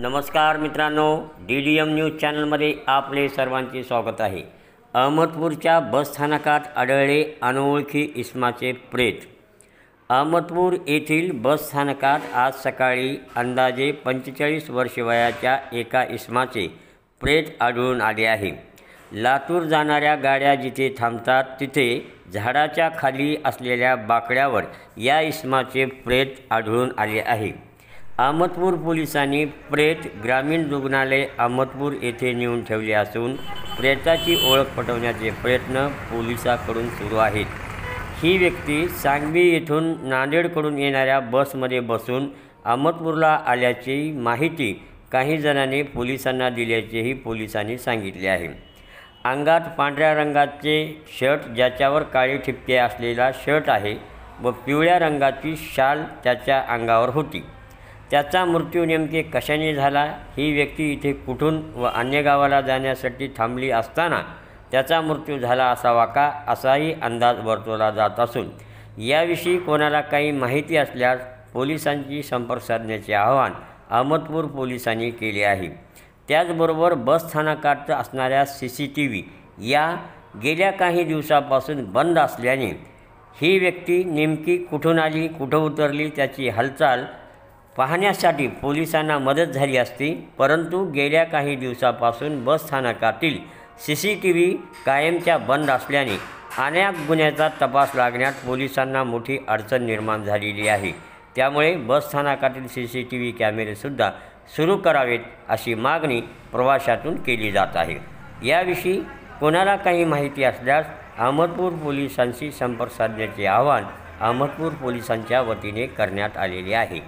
नमस्कार मित्रांनो, DDM news चॅनलमध्ये आपले सर्वांचे स्वागत आहे। अहमदपूरच्या बसस्थानकात आढळले अनोळखी इसमाचे प्रेत। अहमदपूर येथील बसस्थानकात आज सकाळी अंदाजे 45 वर्ष वयाच्या एका इसमाचे प्रेत आढळून आले आहे। लातूर जाणाऱ्या गाड्या जिथे थांबतात तिथे झाडाच्या खाली असलेल्या बाकड्यावर या इसमाचे प्रेत आढळून आले आहे। अहमदपूर पोलिसांनी प्रेत ग्रामीण रुग्णालय अहमदपूर येथे नेऊन ठेवले असून प्रेताची ओळख पटवण्याचे प्रयत्न पोलिसांकडून सुरू आहेत। ही व्यक्ती सांगवी येथून नांदेडकडून येणाऱ्या बसमध्ये बसून अहमदपूरला आल्याची माहिती काही जणांनी पोलिसांना दिल्याचेही पोलिसांनी सांगितले आहे। अंगात पांढऱ्या रंगाचे शर्ट ज्याच्यावर काळे ठिपके असलेला शर्ट आहे व पिवळ्या रंगाची शाल त्याच्या अंगावर होती। त्याचा मृत्यू नेमके कशाने झाला, ही व्यक्ती इथे कुठून व अन्य गावाला जाण्यासाठी थांबली असताना त्याचा मृत्यू झाला असावा का, असाही अंदाज वर्तवला जात असून याविषयी कोणाला काही माहिती असल्यास पोलिसांची संपर्क साधण्याचे आवाहन अहमदपूर पोलिसांनी केले आहे। त्याचबरोबर बसस्थानकात असणाऱ्या CCTV या गेल्या काही दिवसापासून बंद असल्याने ही व्यक्ती नेमकी कुठून आली, कुठं उतरली, त्याची हालचाल पाहण्यासाठी पोलिसांना मदत झाली असती, परंतु गेल्या काही दिवसापासून बसस्थानकातील CCTV कायमच्या बंद असल्याने अनेक गुन्ह्याचा तपास लागण्यात पोलिसांना मोठी अडचण निर्माण झालेली आहे। त्यामुळे बसस्थानकातील CCTV कॅमेरेसुद्धा सुरू करावेत अशी मागणी प्रवाशातून केली जात आहे। याविषयी कोणाला काही माहिती असल्यास अहमदपूर पोलिसांशी संपर्क साधण्याचे आवाहन अहमदपूर पोलिसांच्या वतीने करण्यात आलेले आहे।